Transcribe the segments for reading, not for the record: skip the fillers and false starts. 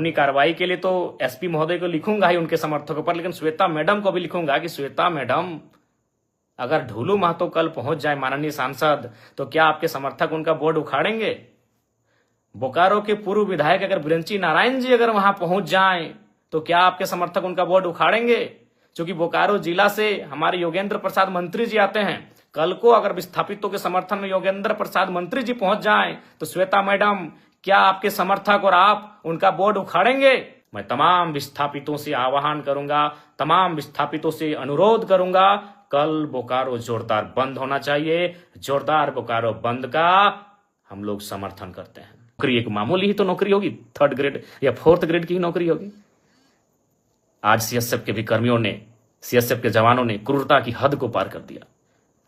कानूनी कार्रवाई के लिए तो एसपी महोदय को लिखूंगा ही उनके समर्थकों पर, लेकिन श्वेता मैडम को भी लिखूंगा कि श्वेता मैडम, अगर ढूलू महतो कल पहुंच जाए माननीय सांसद, तो क्या आपके समर्थक उनका बोर्ड उखाड़ेंगे? बोकारो के पूर्व विधायक अगर बिरंची नारायण जी अगर वहां पहुंच जाएं, तो क्या आपके समर्थक उनका बोर्ड उखाड़ेंगे? क्योंकि बोकारो जिला से हमारे योगेंद्र प्रसाद मंत्री जी आते हैं। कल को अगर विस्थापितों के समर्थन में योगेंद्र प्रसाद मंत्री जी पहुंच जाएं, तो श्वेता मैडम, क्या आपके समर्थक और आप उनका बोर्ड उखाड़ेंगे? मैं तमाम विस्थापितों से आह्वान करूंगा, तमाम विस्थापितों से अनुरोध करूंगा, कल बोकारो जोरदार बंद होना चाहिए। जोरदार बोकारो बंद का हम लोग समर्थन करते हैं। नौकरी एक मामूली ही तो नौकरी होगी, 3rd ग्रेड या 4th ग्रेड की ही नौकरी होगी। आज सीएसएफ के भी कर्मियों ने, सीएसएफ के जवानों ने क्रूरता की हद को पार कर दिया।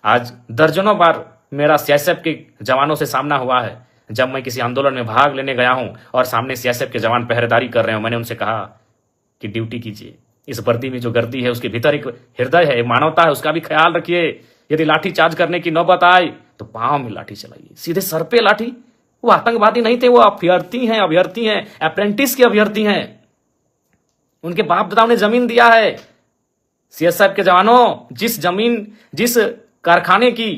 आज दर्जनों बार मेरा सीएसएफ के जवानों से सामना हुआ है। जब मैं किसी आंदोलन में भाग लेने गया हूं और सामने सीएसएफ के जवान पहरेदारी कर रहे हो, मैंने उनसे कहा कि ड्यूटी कीजिए। इस वर्दी में जो गर्दी है उसके भीतर एक हृदय है, मानवता है, उसका भी ख्याल रखिए। यदि लाठी चार्ज करने की नौबत आए तो पांव में लाठी चलाइए, सीधे सर पे लाठी। वो आतंकवादी नहीं थे, वो अभ्यर्थी हैं, अप्रेंटिस के अभ्यर्थी हैं। उनके बाप दादाओं ने जमीन दिया है। सीएसएफ के जवानों, जिस कारखाने की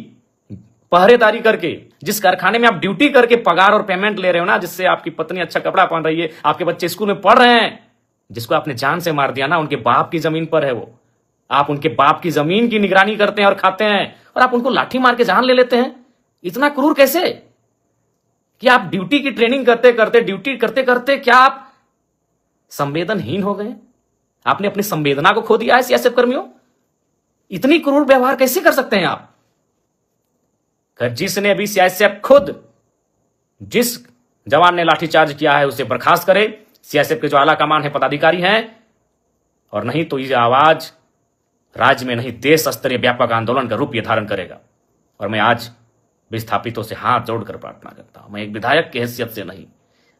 पहरेदारी करके, जिस कारखाने में आप ड्यूटी करके पगार और पेमेंट ले रहे हो ना, जिससे आपकी पत्नी अच्छा कपड़ा पहन रही है, आपके बच्चे स्कूल में पढ़ रहे हैं, जिसको आपने जान से मार दिया ना, उनके बाप की जमीन पर है वो। आप उनके बाप की जमीन की निगरानी करते हैं और खाते हैं, और आप उनको लाठी मार के जान ले लेते हैं। इतना क्रूर कैसे कि आप ड्यूटी की ट्रेनिंग ड्यूटी करते करते क्या आप संवेदनहीन हो गए? आपने अपनी संवेदना को खो दिया है सीएसएफ कर्मियों। इतनी क्रूर व्यवहार कैसे कर सकते हैं आप? जिसने अभी सीएसएफ खुद, जिस जवान ने लाठीचार्ज किया है उसे बर्खास्त करे। सीएसएफ के जो आला कमान है, पदाधिकारी हैं, और नहीं तो ये आवाज राज्य में नहीं देश स्तरीय व्यापक आंदोलन का रूप ये धारण करेगा। और मैं आज विस्थापितों से हाथ जोड़कर प्रार्थना करता हूं। मैं एक विधायक की हैसियत से नहीं,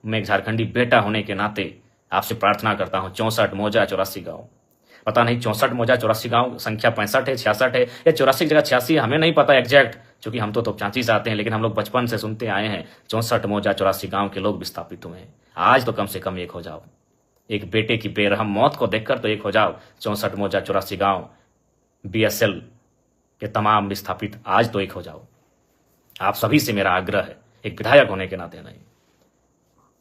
मैं एक झारखंडी बेटा होने के नाते आपसे प्रार्थना करता हूं। 64 मौजा 84 गांव, पता नहीं 64 मौजा 84 गांव संख्या 65 है, 66 है या 84 जगह 86 है, हमें नहीं पता एग्जैक्ट, क्योंकि हम तो चांची से आते हैं। लेकिन हम लोग बचपन से सुनते आए हैं 64 मौजा 84 गांव के लोग विस्थापित हुए हैं। आज तो कम से कम एक हो जाओ। एक बेटे की बेरहम मौत को देखकर तो एक हो जाओ। 64 मौजा 84 गांव बीएसएल के तमाम विस्थापित, आज तो एक हो जाओ। आप सभी से मेरा आग्रह है, एक विधायक होने के नाते नहीं,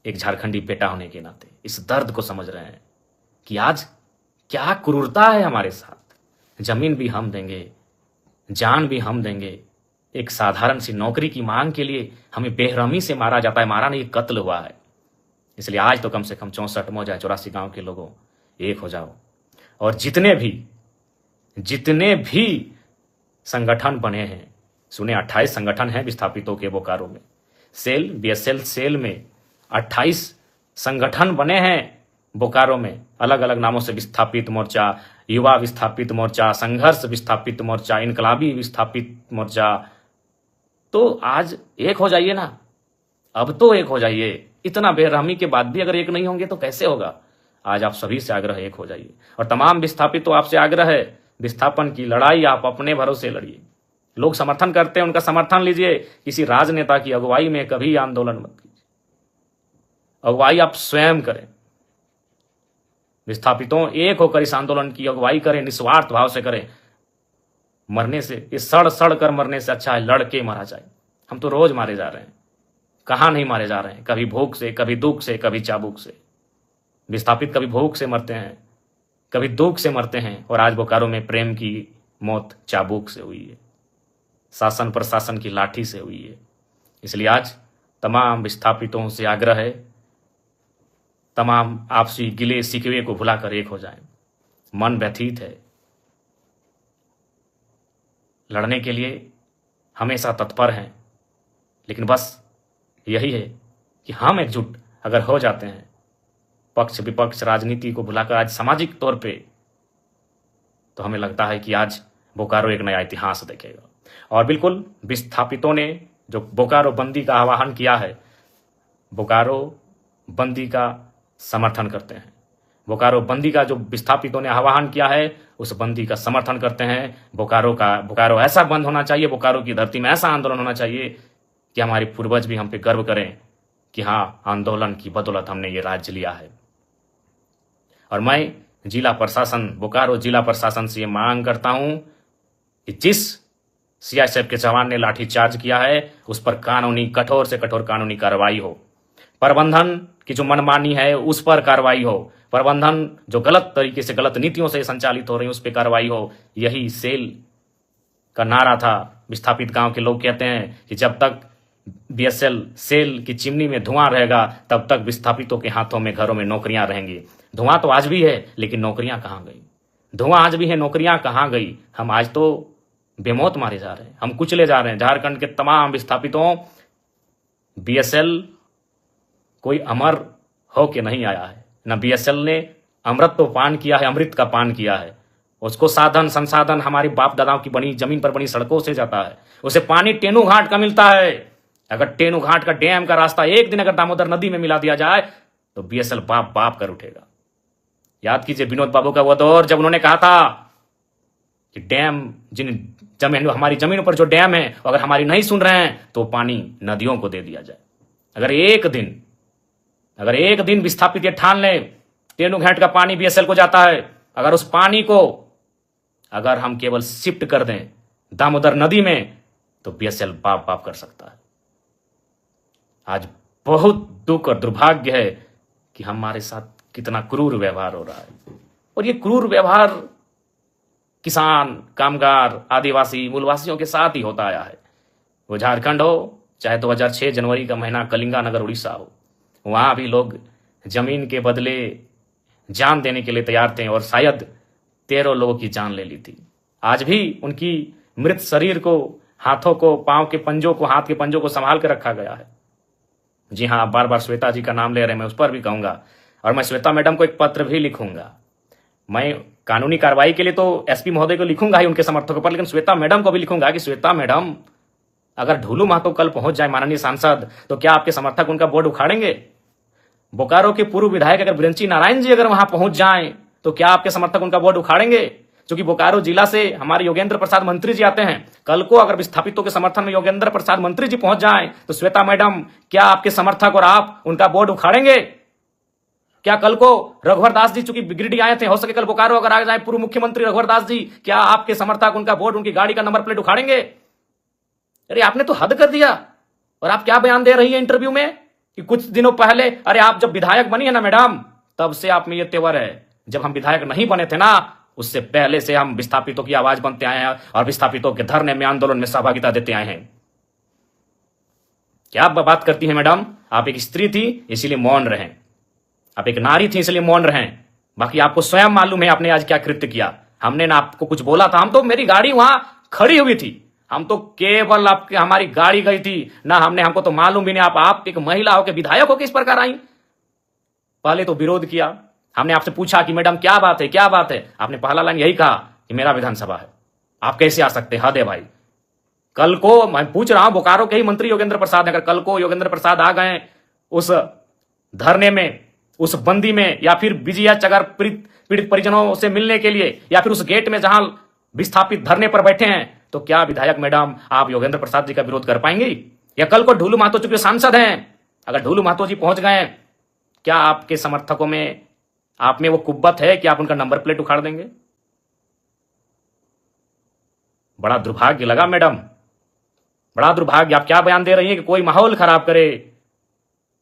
एक झारखंडी बेटा होने के नाते इस दर्द को समझ रहे हैं कि आज क्या क्रूरता है हमारे साथ। जमीन भी हम देंगे, जान भी हम देंगे। एक साधारण सी नौकरी की मांग के लिए हमें बेरहमी से मारा जाता है। मारा नहीं, कत्ल हुआ है। इसलिए आज तो कम से कम 64 मौजा 84 गांव के लोगों एक हो जाओ। और जितने भी संगठन बने हैं, सुने 28 संगठन हैं विस्थापितों के बोकारो में। सेल, बीएसएल सेल में 28 संगठन बने हैं बोकारो में, अलग अलग नामों से। विस्थापित मोर्चा, युवा विस्थापित मोर्चा, संघर्ष विस्थापित मोर्चा, इनकलाबी विस्थापित मोर्चा। तो आज एक हो जाइए ना, अब तो एक हो जाइए। इतना बेरहमी के बाद भी अगर एक नहीं होंगे तो कैसे होगा? आज आप सभी से आग्रह, एक हो जाइए। और तमाम विस्थापितों आपसे आग्रह है, विस्थापन की लड़ाई आप अपने भरोसे लड़िए। लोग समर्थन करते हैं, उनका समर्थन लीजिए। किसी राजनेता की अगुवाई में कभी आंदोलन मत कीजिए, अगुवाई आप स्वयं करें। विस्थापितों एक होकर इस आंदोलन की अगुवाई करें, निस्वार्थ भाव से करें। मरने से, ये सड़ कर मरने से अच्छा है लड़के मारा जाए। हम तो रोज मारे जा रहे हैं, कहां नहीं मारे जा रहे हैं, कभी भूख से, कभी दुख से, कभी चाबुक से। विस्थापित कभी भूख से मरते हैं, कभी दुख से मरते हैं, और आज बोकारो में प्रेम की मौत चाबुक से हुई है, शासन प्रशासन की लाठी से हुई है। इसलिए आज तमाम विस्थापितों से आग्रह है, तमाम आपसी गिले शिकवे को भुलाकर एक हो जाएं। मन व्यथित है, लड़ने के लिए हमेशा तत्पर हैं, लेकिन बस यही है कि हम एकजुट अगर हो जाते हैं, पक्ष विपक्ष राजनीति को भुलाकर आज सामाजिक तौर पे, तो हमें लगता है कि आज बोकारो एक नया इतिहास देखेगा। और बिल्कुल विस्थापितों ने जो बोकारो बंदी का आह्वान किया है, बोकारो बंदी का समर्थन करते हैं। बोकारो बंदी का जो विस्थापितों ने आह्वान किया है, उस बंदी का समर्थन करते हैं। बोकारो ऐसा बंद होना चाहिए, बोकारो की धरती में ऐसा आंदोलन होना चाहिए कि हमारे पूर्वज भी हम पे गर्व करें कि हाँ, आंदोलन की बदौलत हमने ये राज्य लिया है। और मैं जिला प्रशासन, बोकारो जिला प्रशासन से ये मांग करता हूं कि जिस सीआईएसएफ के जवान ने लाठीचार्ज किया है उस पर कानूनी, कठोर से कठोर कानूनी कार्रवाई हो। प्रबंधन की जो मनमानी है उस पर कार्रवाई हो। प्रबंधन जो गलत तरीके से, गलत नीतियों से संचालित हो रही है उस पर कार्रवाई हो। यही सेल का नारा था। विस्थापित गांव के लोग कहते हैं कि जब तक बीएसएल सेल की चिमनी में धुआं रहेगा तब तक विस्थापितों के हाथों में, घरों में नौकरियां रहेंगी। धुआं तो आज भी है, लेकिन नौकरियां कहां गई? धुआं आज भी है, नौकरियां कहां गई? हम आज तो बेमौत मारे जा रहे हैं, हम कुचले जा रहे हैं। झारखंड के तमाम विस्थापितों, बीएसएल कोई अमर हो के नहीं आया है। न बीएसएल ने अमृत तो पान किया है, अमृत का पान किया है। उसको साधन संसाधन हमारे बाप दादाओं की बनी जमीन पर बनी सड़कों से जाता है। उसे पानी टेनू घाट का मिलता है। अगर टेनू घाट का डैम का रास्ता एक दिन अगर दामोदर नदी में मिला दिया जाए तो बीएसएल बाप बाप कर उठेगा। याद कीजिए विनोद बाबू का वो दौर जब उन्होंने कहा था कि डैम, जिन जमीन, हमारी जमीनों पर जो डैम है अगर हमारी नहीं सुन रहे हैं तो पानी नदियों को दे दिया जाए। अगर एक दिन विस्थापित ये ठान ले टेनू घाट का पानी बीएसएल को जाता है, अगर उस पानी को अगर हम केवल शिफ्ट कर दें दामोदर नदी में तो बीएसएल बाप बाप कर सकता है। आज बहुत दुख और दुर्भाग्य है कि हमारे साथ कितना क्रूर व्यवहार हो रहा है। और ये क्रूर व्यवहार किसान, कामगार, आदिवासी, मूलवासियों के साथ ही होता आया है। वो झारखंड हो, चाहे 2006 जनवरी का महीना कलिंगा नगर उड़ीसा हो, वहां भी लोग जमीन के बदले जान देने के लिए तैयार थे और शायद 13 लोगों की जान ले ली थी। आज भी उनकी मृत शरीर को, हाथों को, पांव के पंजों को, हाथ के पंजों को संभाल के रखा गया है। जी हाँ, बार बार श्वेता जी का नाम ले रहे हैं, मैं उस पर भी कहूंगा और मैं श्वेता मैडम को एक पत्र भी लिखूंगा। मैं कानूनी कार्रवाई के लिए तो एसपी महोदय को लिखूंगा ही, उनके समर्थकों पर, लेकिन श्वेता मैडम को भी लिखूंगा कि श्वेता मैडम, अगर ढूलू महतो कल पहुंच जाए माननीय सांसद तो क्या आपके समर्थक उनका बोर्ड उखाड़ेंगे? बोकारो के पूर्व विधायक अगर ब्रंची नारायण जी अगर वहां पहुंच जाएं तो क्या आपके समर्थक उनका बोर्ड उखाड़ेंगे? क्योंकि बोकारो जिला से हमारे योगेंद्र प्रसाद मंत्री जी आते हैं। कल को अगर विस्थापितों के समर्थन में योगेंद्र प्रसाद मंत्री जी पहुंच जाएं तो श्वेता मैडम, क्या आपके समर्थक और आप उनका बोर्ड उखाड़ेंगे? क्या कल को रघुवर दास जी चूंकि गिरिडीह आए थे, हो सके कल बोकारो अगर आ जाए पूर्व मुख्यमंत्री रघुवर दास जी, क्या आपके समर्थक उनका बोर्ड, उनकी गाड़ी का नंबर प्लेट उखाड़ेंगे? अरे आपने तो हद कर दिया। और आप क्या बयान दे रही है इंटरव्यू में कि कुछ दिनों पहले, अरे आप जब विधायक बनी है ना मैडम, तब से आप में ये तेवर है। जब हम विधायक नहीं बने थे ना, उससे पहले से हम विस्थापितों की आवाज बनते आए हैं और विस्थापितों के धरने में, आंदोलन में सहभागिता देते आए हैं। क्या आप बात करती हैं मैडम? आप एक स्त्री थी इसीलिए मौन रहें, आप एक नारी थी इसलिए मौन रहें। बाकी आपको स्वयं मालूम है आपने आज क्या कृत्य किया। हमने ना आपको कुछ बोला था, हम तो, मेरी गाड़ी वहां खड़ी हुई थी, हम तो केवल आपके, हमारी गाड़ी गई थी ना, हमको तो मालूम भी नहीं आप एक महिला हो के विधायक हो के इस प्रकार आई। पहले तो विरोध किया, हमने आपसे पूछा कि मैडम क्या बात है, क्या बात है? आपने पहला लाइन यही कहा कि मेरा विधानसभा है, आप कैसे आ सकते हैं? हद है भाई। कल को मैं पूछ रहा हूं, बोकारो के ही मंत्री योगेंद्र प्रसाद, अगर कल को योगेंद्र प्रसाद आ गए उस धरने में, उस बंदी में, या फिर बीजीएच अगर पीड़ित परिजनों से मिलने के लिए, या फिर उस गेट में जहां विस्थापित धरने पर बैठे हैं, तो क्या विधायक मैडम आप योगेंद्र प्रसाद जी का विरोध कर पाएंगी? या कल को ढूलू महतो चूंकि सांसद हैं, अगर ढूलू महतो जी पहुंच गए, क्या आपके समर्थकों में, आप में वो कुब्बत है कि आप उनका नंबर प्लेट उखाड़ देंगे? बड़ा दुर्भाग्य लगा मैडम, बड़ा दुर्भाग्य। आप क्या बयान दे रही हैं कि कोई माहौल खराब करे?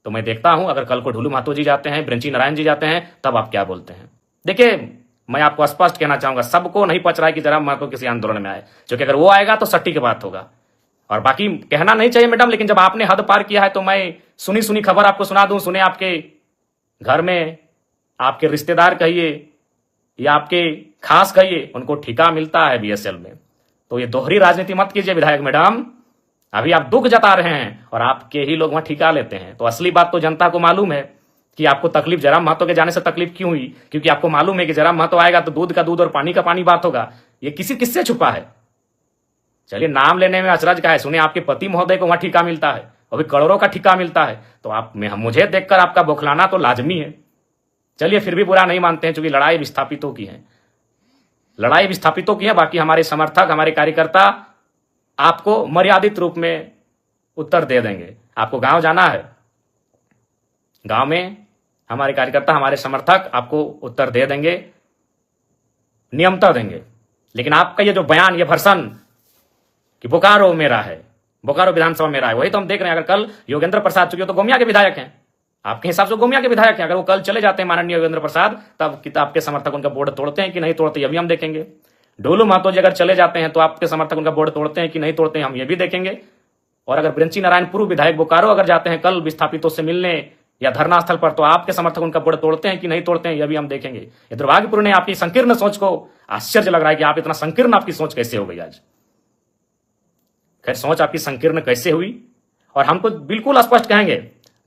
तो मैं देखता हूं अगर कल को ढूलू महतो जी जाते हैं, ब्रंची नारायण जी जाते हैं, तब आप क्या बोलते हैं। देखिए, मैं आपको स्पष्ट कहना चाहूंगा, सबको नहीं पच रहा है कि जरा महतो किसी आंदोलन में आए, क्योंकि अगर वो आएगा तो सट्टी की बात होगा। और बाकी कहना नहीं चाहिए मैडम, लेकिन जब आपने हद पार किया है तो मैं सुनी सुनी खबर आपको सुना दूं। सुने आपके घर में आपके रिश्तेदार कहिए या आपके खास कहिए, उनको ठिका मिलता है बीएसएल में। तो ये दोहरी राजनीति मत कीजिए विधायक मैडम। अभी आप दुख जता रहे हैं और आपके ही लोग वहां ठिका लेते हैं। तो असली बात तो जनता को मालूम है कि आपको तकलीफ जयराम महतो के जाने से तकलीफ क्यों हुई, क्योंकि आपको मालूम है कि जयराम महतो आएगा तो दूध का दूध और पानी का पानी बात होगा। ये किससे छुपा है? चलिए, नाम लेने में अचरज का है। सुने आपके पति महोदय को वहां ठिका मिलता है, अभी करोड़ों का ठिका मिलता है, तो आप में मुझे देखकर आपका बौखलाना तो लाजमी है। चलिए, फिर भी बुरा नहीं मानते हैं, क्योंकि लड़ाई विस्थापितों की है, लड़ाई विस्थापितों की है। बाकी हमारे समर्थक, हमारे कार्यकर्ता आपको मर्यादित रूप में उत्तर दे देंगे। आपको गांव जाना है, गांव में हमारे कार्यकर्ता, हमारे समर्थक आपको उत्तर दे देंगे, नियमता देंगे। लेकिन आपका ये जो बयान, ये भर्सन कि बोकारो मेरा है, बोकारो विधानसभा मेरा है, वही तो हम देख रहे हैं। अगर कल योगेंद्र प्रसाद, चूंकि तो गोमिया के विधायक हैं, आपके हिसाब से गोमिया के विधायक हैं, अगर वो कल चले जाते हैं माननीय योगेंद्र प्रसाद, तब आपके समर्थक उनका बोर्ड तोड़ते हैं कि नहीं तोड़ते, ये भी हम देखेंगे। ढोलू महतो जी अगर चले जाते हैं तो आपके समर्थक उनका बोर्ड तोड़ते हैं कि नहीं तोड़ते हैं, हम ये भी देखेंगे। और अगर ब्रंची नारायण पूर्व विधायक बोकारो अगर जाते हैं कल विस्थापितों से मिलने या धरना स्थल पर, तो आपके समर्थक उनका बोर्ड तोड़ते हैं कि नहीं तोड़ते हैं, यह भी हम देखेंगे। ये दुर्भाग्यपूर्ण है आपकी संकीर्ण सोच को। आश्चर्य लग रहा है कि आप इतना संकीर्ण, आपकी सोच कैसे हो गई आज। खैर, सोच आपकी संकीर्ण कैसे हुई, और हम तो बिल्कुल स्पष्ट कहेंगे,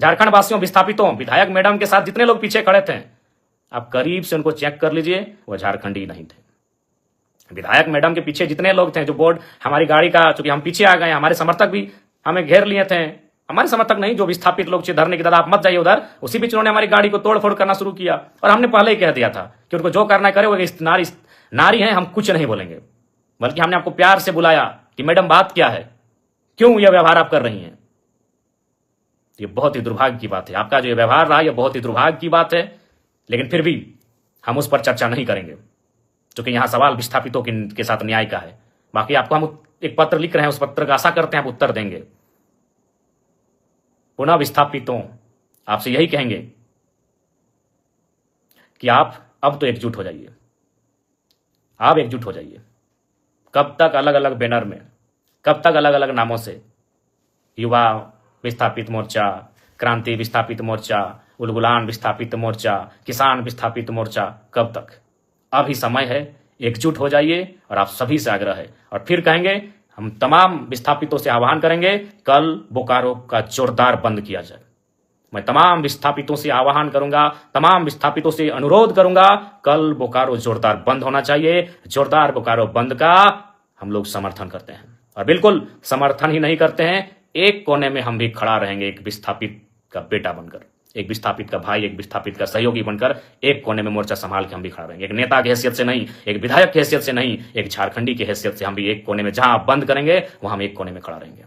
झारखंड वासियों, विस्थापितों, विधायक मैडम के साथ जितने लोग पीछे खड़े थे, आप करीब से उनको चेक कर लीजिए, वो झारखंडी नहीं थे। विधायक मैडम के पीछे जितने लोग थे, जो बोर्ड हमारी गाड़ी का, चूंकि हम पीछे आ गए, हमारे समर्थक भी हमें घेर लिए थे, हमारे समर्थक नहीं, जो विस्थापित लोग धरने की दादा आप मत जाइए उधर, उसी बीच उन्होंने हमारी गाड़ी को तोड़फोड़ करना शुरू किया। और हमने पहले ही कह दिया था कि उनको जो करना करे, वो नारी है, हम कुछ नहीं बोलेंगे। बल्कि हमने आपको प्यार से बुलाया कि मैडम बात क्या है, क्यों यह व्यवहार आप कर रही हैं। ये बहुत ही दुर्भाग्य की बात है, आपका जो ये व्यवहार रहा, यह बहुत ही दुर्भाग्य की बात है। लेकिन फिर भी हम उस पर चर्चा नहीं करेंगे, क्योंकि यहां सवाल विस्थापितों के साथ न्याय का है। बाकी आपको हम एक पत्र लिख रहे हैं, उस पत्र का आशा करते हैं आप उत्तर देंगे। पुनः विस्थापितों, आपसे यही कहेंगे कि आप अब तो एकजुट हो जाइए, आप एकजुट हो जाइए। कब तक अलग अलग बैनर में, कब तक अलग अलग नामों से, युवा विस्थापित मोर्चा, क्रांति विस्थापित मोर्चा, उलगुलान विस्थापित मोर्चा, किसान विस्थापित मोर्चा, कब तक? अभी समय है, एकजुट हो जाइए। और आप सभी से आग्रह है, और फिर कहेंगे, हम तमाम विस्थापितों से आह्वान करेंगे, कल बोकारो का जोरदार बंद किया जाए। मैं तमाम विस्थापितों से आह्वान करूंगा, तमाम विस्थापितों से अनुरोध करूंगा, कल बोकारो जोरदार बंद होना चाहिए। जोरदार बोकारो बंद का हम लोग समर्थन करते हैं, और बिल्कुल समर्थन ही नहीं करते हैं, एक कोने में हम भी खड़ा रहेंगे, एक विस्थापित का बेटा बनकर, एक विस्थापित का भाई, एक विस्थापित का सहयोगी बनकर एक कोने में मोर्चा संभाल के हम भी खड़ा रहेंगे। एक नेता की हैसियत से नहीं, एक विधायक की हैसियत से नहीं, एक झारखंडी की हैसियत से हम भी एक कोने में, जहां आप बंद करेंगे वहां हम एक कोने में खड़ा रहेंगे।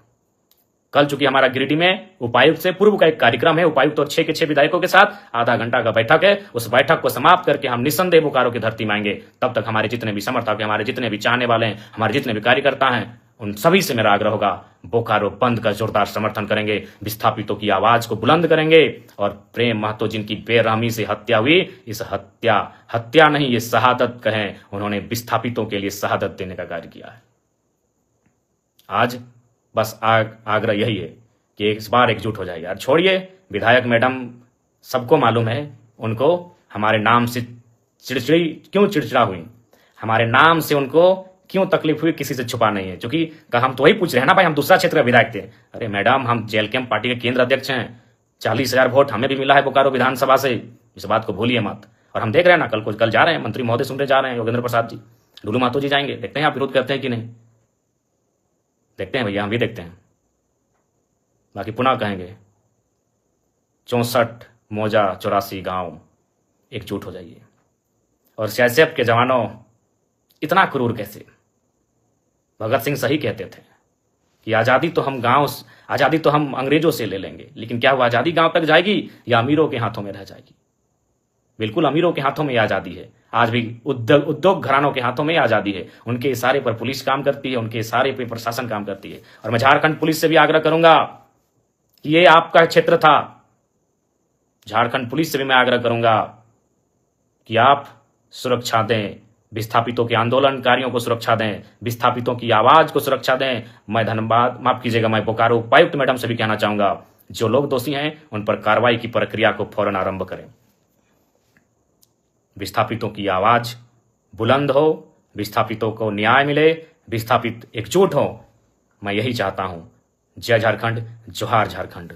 कल चूंकि हमारा गिरिडीह में उपायुक्त से पूर्व का एक कार्यक्रम है, उपायुक्त और 6 के 6 विधायकों के साथ आधा घंटा का बैठक है, उस बैठक को समाप्त करके हम निस्संदेह बोकारो की धरती में आएंगे। तब तक हमारे जितने भी समर्थक हैं, हमारे जितने भी चाहने वाले हैं, हमारे जितने भी कार्यकर्ता हैं, उन सभी से मेरा आग्रह होगा, बोकारो बंद का जोरदार समर्थन करेंगे, विस्थापितों की आवाज को बुलंद करेंगे। और प्रेम महतो जिनकी बेरहमी से हत्या हुई, इस हत्या नहीं, ये शहादत कहें, उन्होंने विस्थापितों के लिए शहादत देने का कार्य किया है। आज बस आग्रह यही है कि इस बार एकजुट हो जाए यार। छोड़िए विधायक मैडम, सबको मालूम है उनको हमारे नाम से क्यों चिड़चिड़ा हुई, हमारे नाम से उनको क्यों तकलीफ हुई, किसी से छुपा नहीं है। क्योंकि हम तो वही पूछ रहे हैं ना भाई, हम दूसरा क्षेत्र का विधायक थे। अरे मैडम, हम जेल कैंप पार्टी के केंद्र अध्यक्ष हैं, 40,000 वोट हमें भी मिला है बोकारो विधानसभा से, इस बात को भूलिए मत। और हम देख रहे हैं ना, कल जा रहे हैं, मंत्री महोदय सुन रहे जा रहे हैं, योगेंद्र प्रसाद जी, ढोलू महतो जी जाएंगे, देखते हैं आप विरोध करते हैं कि नहीं, देखते हैं भैया, हम भी देखते हैं। बाकी पुनः कहेंगे, 64 मौजा 84 गांव, एकजुट हो जाइए। और सीआईएसएफ के जवानों, इतना क्रूर कैसे? भगत सिंह सही कहते थे कि आजादी तो हम अंग्रेजों से ले लेंगे, लेकिन क्या वो आजादी गांव तक जाएगी या अमीरों के हाथों में रह जाएगी? बिल्कुल अमीरों के हाथों में आजादी है। आज भी उद्योग घरानों के हाथों में आजादी है, उनके इशारे पर पुलिस काम करती है, उनके इशारे पर प्रशासन काम करती है। और मैं झारखंड पुलिस से भी आग्रह करूंगा कि ये आपका क्षेत्र था, झारखंड पुलिस से भी मैं आग्रह करूंगा कि आप सुरक्षा दें, विस्थापितों के आंदोलनकारियों को सुरक्षा दें, विस्थापितों की आवाज को सुरक्षा दें। मैं मैं बोकारो उपायुक्त मैडम से भी कहना चाहूंगा, जो लोग दोषी हैं उन पर कार्रवाई की प्रक्रिया को फौरन आरंभ करें। विस्थापितों की आवाज बुलंद हो, विस्थापितों को न्याय मिले, विस्थापित एकजुट हो, मैं यही चाहता हूं। जय झारखंड, जोहार झारखंड।